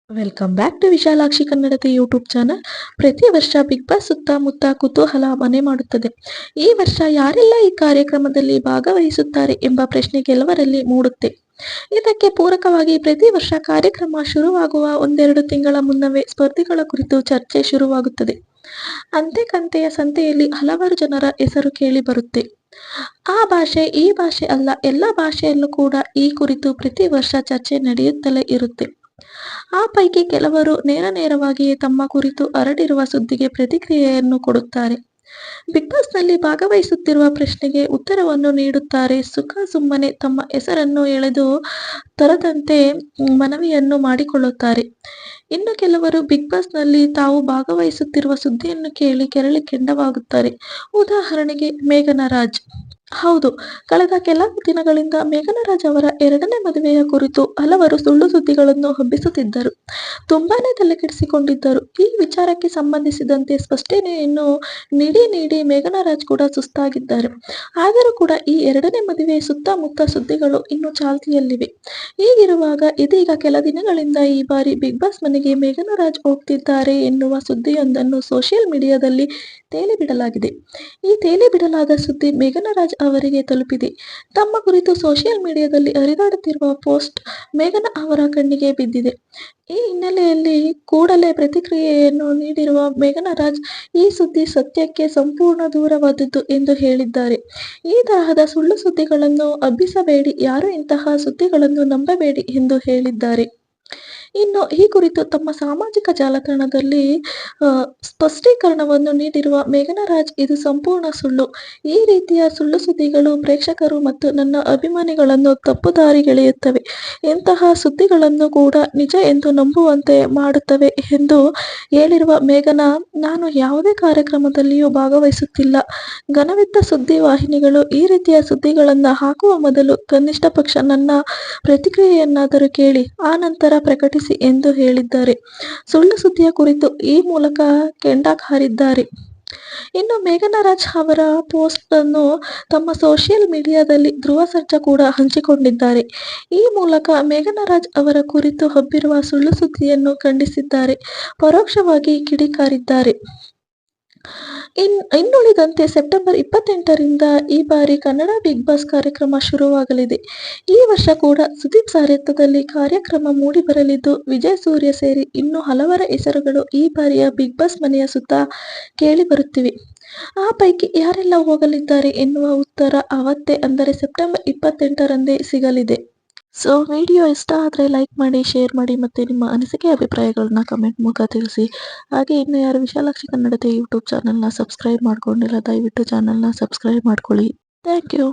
Welcome back to Vishalakshi Kannadati YouTube channel. ಪ್ರತಿ ವರ್ಷ big boss ಸುತ್ತಮುತ್ತ ಕುತೂಹಲ ಮನೆ ಮಾಡುತ್ತದೆ. ಈ ವರ್ಷ ಯಾರೆಲ್ಲ ಈ ಕಾರ್ಯಕ್ರಮದಲ್ಲಿ ಭಾಗವಹಿಸುತ್ತಾರೆ ಎಂಬ ಪ್ರಶ್ನೆ ಕೆಲವರಲ್ಲಿ ಮೂಡುತ್ತೆ. ಇದಕ್ಕೆ ಪೂರಕವಾಗಿ ಪ್ರತಿ ವರ್ಷ ಕಾರ್ಯಕ್ರಮ ಶುರುವಾಗುವ ಒಂದೆರಡು ತಿಂಗಳ ಮುನ್ನವೇ ಸ್ಪರ್ಧಿಗಳ ಕುರಿತು ಚರ್ಚೆ ಶುರುವಾಗುತ್ತದೆ. ಅಂತೆ ಕಂತೆಯ ಸಂತೆಯಲ್ಲಿ ಹಲವಾರು ಜನರ ಹೆಸರು ಕೇಳಿ ಬರುತ್ತೆ. ಆ ಭಾಷೆ ಈ ಭಾಷೆ ಅಲ್ಲ, ಎಲ್ಲ ಭಾಷೆಯಲ್ಲೂ ಕೂಡ ಈ ಕುರಿತು ಪ್ರತಿ ವರ್ಷ ಚರ್ಚೆ ನಡೆಯುತ್ತಲೇ ಇರುತ್ತೆ. ಆ ಪೈಕಿ ಕೆಲವರು ನೇರವಾಗಿಯೇ ತಮ್ಮ ಕುರಿತು ಹರಡಿರುವ ಸುದ್ದಿಗೆ ಪ್ರತಿಕ್ರಿಯೆಯನ್ನು ಕೊಡುತ್ತಾರೆ. ಬಿಗ್ ಬಾಸ್ನಲ್ಲಿ ಭಾಗವಹಿಸುತ್ತಿರುವ ಪ್ರಶ್ನೆಗೆ ಉತ್ತರವನ್ನು ನೀಡುತ್ತಾರೆ. ಸುಮ್ಮನೆ ತಮ್ಮ ಹೆಸರನ್ನು ಎಳೆದು ತರದಂತೆ ಮನವಿಯನ್ನು ಮಾಡಿಕೊಳ್ಳುತ್ತಾರೆ. ಇನ್ನು ಕೆಲವರು ಬಿಗ್ ಬಾಸ್ನಲ್ಲಿ ತಾವು ಭಾಗವಹಿಸುತ್ತಿರುವ ಸುದ್ದಿಯನ್ನು ಕೇಳಿ ಕೆರಳಿ ಕೆಂಡವಾಗುತ್ತಾರೆ. ಉದಾಹರಣೆಗೆ ಮೇಘನ ರಾಜ್. ಹೌದು, ಕಳೆದ ಕೆಲವು ದಿನಗಳಿಂದ ಮೇಘನ ರಾಜ್ ಅವರ ಎರಡನೇ ಮದುವೆಯ ಕುರಿತು ಹಲವರು ಸುಳ್ಳು ಸುದ್ದಿಗಳನ್ನು ಹಬ್ಬಿಸುತ್ತಿದ್ದರು. ತುಂಬಾನೇ ತಲೆಕೆಡಿಸಿಕೊಂಡಿದ್ದರು. ಈ ವಿಚಾರಕ್ಕೆ ಸಂಬಂಧಿಸಿದಂತೆ ಸ್ಪಷ್ಟನೆಯನ್ನು ನೀಡಿ ಮೇಘನ ರಾಜ್ ಕೂಡ ಸುಸ್ತಾಗಿದ್ದಾರೆ. ಆದರೂ ಕೂಡ ಈ ಎರಡನೇ ಮದುವೆ ಸುತ್ತಮುತ್ತ ಸುದ್ದಿಗಳು ಇನ್ನೂ ಚಾಲ್ತಿಯಲ್ಲಿವೆ. ಹೀಗಿರುವಾಗ ಇದೀಗ ಕೆಲ ದಿನಗಳಿಂದ ಈ ಬಾರಿ ಬಿಗ್ ಬಾಸ್ ಮನೆಗೆ ಮೇಘನ ರಾಜ್ ಹೋಗ್ತಿದ್ದಾರೆ ಎನ್ನುವ ಸುದ್ದಿಯೊಂದನ್ನು ಸೋಷಿಯಲ್ ಮೀಡಿಯಾದಲ್ಲಿ ತೇಲಿಬಿಡಲಾಗಿದೆ. ಈ ತೇಲಿಬಿಡಲಾದ ಸುದ್ದಿ ಮೇಘನ ರಾಜ್ ಅವರಿಗೆ ತಲುಪಿದೆ. ತಮ್ಮ ಕುರಿತು ಸೋಷಿಯಲ್ ಮೀಡಿಯಾದಲ್ಲಿ ಹರಿದಾಡುತ್ತಿರುವ ಪೋಸ್ಟ್ ಮೇಘನ ಅವರ ಕಣ್ಣಿಗೆ ಬಿದ್ದಿದೆ. ಈ ಹಿನ್ನೆಲೆಯಲ್ಲಿ ಕೂಡಲೇ ಪ್ರತಿಕ್ರಿಯೆಯನ್ನು ನೀಡಿರುವ ಮೇಘನ ರಾಜ್, ಈ ಸುದ್ದಿ ಸತ್ಯಕ್ಕೆ ಸಂಪೂರ್ಣ ದೂರವಾದದ್ದು ಎಂದು ಹೇಳಿದ್ದಾರೆ. ಈ ತರಹದ ಸುಳ್ಳು ಸುದ್ದಿಗಳನ್ನು ಹಬ್ಬಿಸಬೇಡಿ, ಯಾರು ಇಂತಹ ಸುದ್ದಿಗಳನ್ನು ನಂಬಬೇಡಿ ಎಂದು ಹೇಳಿದ್ದಾರೆ. ಇನ್ನು ಈ ಕುರಿತು ತಮ್ಮ ಸಾಮಾಜಿಕ ಜಾಲತಾಣದಲ್ಲಿ ಸ್ಪಷ್ಟೀಕರಣವನ್ನು ನೀಡಿರುವ ಮೇಘನ ರಾಜ್, ಇದು ಸಂಪೂರ್ಣ ಸುಳ್ಳು. ಈ ರೀತಿಯ ಸುಳ್ಳು ಸುದ್ದಿಗಳು ಪ್ರೇಕ್ಷಕರು ಮತ್ತು ನನ್ನ ಅಭಿಮಾನಿಗಳನ್ನು ತಪ್ಪುದಾರಿಗೆಳೆಯುತ್ತವೆ. ಇಂತಹ ಸುದ್ದಿಗಳನ್ನು ಕೂಡ ನಿಜ ಎಂದು ನಂಬುವಂತೆ ಮಾಡುತ್ತವೆ ಎಂದು ಹೇಳಿರುವ ಮೇಘನ, ನಾನು ಯಾವುದೇ ಕಾರ್ಯಕ್ರಮದಲ್ಲಿಯೂ ಭಾಗವಹಿಸುತ್ತಿಲ್ಲ. ಘನವಿದ್ದ ಸುದ್ದಿ ವಾಹಿನಿಗಳು ಈ ರೀತಿಯ ಸುದ್ದಿಗಳನ್ನು ಹಾಕುವ ಮೊದಲು ಕನಿಷ್ಠ ಪಕ್ಷ ನನ್ನ ಪ್ರತಿಕ್ರಿಯೆಯನ್ನಾದರೂ ಕೇಳಿ, ಆ ನಂತರ ಪ್ರಕಟಿಸಿ ಎಂದು ಹೇಳಿದ್ದಾರೆ. ಸುಳ್ಳು ಸುದ್ದಿಯ ಕುರಿತು ಈ ಮೂಲಕ ಕೆಂಡಕಾರಿದ್ದಾರೆ. ಇನ್ನು ಮೇಘನ ರಾಜ್ ಅವರ ಪೋಸ್ಟ್ ಅನ್ನು ತಮ್ಮ ಸೋಷಿಯಲ್ ಮೀಡಿಯಾದಲ್ಲಿ ಧ್ರುವ ಸರ್ಜಾ ಕೂಡ ಹಂಚಿಕೊಂಡಿದ್ದಾರೆ. ಈ ಮೂಲಕ ಮೇಘನ ರಾಜ್ ಅವರ ಕುರಿತು ಹಬ್ಬಿರುವ ಸುಳ್ಳು ಸುದ್ದಿಯನ್ನು ಖಂಡಿಸಿದ್ದಾರೆ, ಪರೋಕ್ಷವಾಗಿ ಕಿಡಿಕಾರಿದ್ದಾರೆ. ಇನ್ನುಳಿದಂತೆ ಸೆಪ್ಟೆಂಬರ್ 28ರಿಂದ ಈ ಬಾರಿ ಕನ್ನಡ ಬಿಗ್ ಬಾಸ್ ಕಾರ್ಯಕ್ರಮ ಶುರುವಾಗಲಿದೆ. ಈ ವರ್ಷ ಕೂಡ ಸುದೀಪ್ ಸಾರಥ್ಯದಲ್ಲಿ ಕಾರ್ಯಕ್ರಮ ಮೂಡಿಬರಲಿದ್ದು, ವಿಜಯ್ ಸೂರ್ಯ ಸೇರಿ ಇನ್ನೂ ಹಲವರ ಹೆಸರುಗಳು ಈ ಬಾರಿಯ ಬಿಗ್ ಬಾಸ್ ಮನೆಯ ಸುತ್ತ ಕೇಳಿಬರುತ್ತಿವೆ. ಆ ಪೈಕಿ ಯಾರೆಲ್ಲ ಹೋಗಲಿದ್ದಾರೆ ಎನ್ನುವ ಉತ್ತರ ಅವತ್ತೇ, ಅಂದರೆ ಸೆಪ್ಟೆಂಬರ್ 28ರಂದೇ ಸಿಗಲಿದೆ. ಸೊ ವಿಡಿಯೋ ಇಷ್ಟ ಆದರೆ ಲೈಕ್ ಮಾಡಿ, ಶೇರ್ ಮಾಡಿ ಮತ್ತು ನಿಮ್ಮ ಅನಿಸಿಕೆ ಅಭಿಪ್ರಾಯಗಳನ್ನ ಕಮೆಂಟ್ ಮೂಲಕ ತಿಳಿಸಿ. ಹಾಗೆ ಇನ್ನು ಯಾರು ವಿಶಾಲಾಕ್ಷಿ ಕನ್ನಡತಿ ಯೂಟ್ಯೂಬ್ ಚಾನಲ್ನ ಸಬ್ಸ್ಕ್ರೈಬ್ ಮಾಡ್ಕೊಂಡಿಲ್ಲ, ದಯವಿಟ್ಟು ಚಾನಲ್ನ ಸಬ್ಸ್ಕ್ರೈಬ್ ಮಾಡ್ಕೊಳ್ಳಿ. Thank you.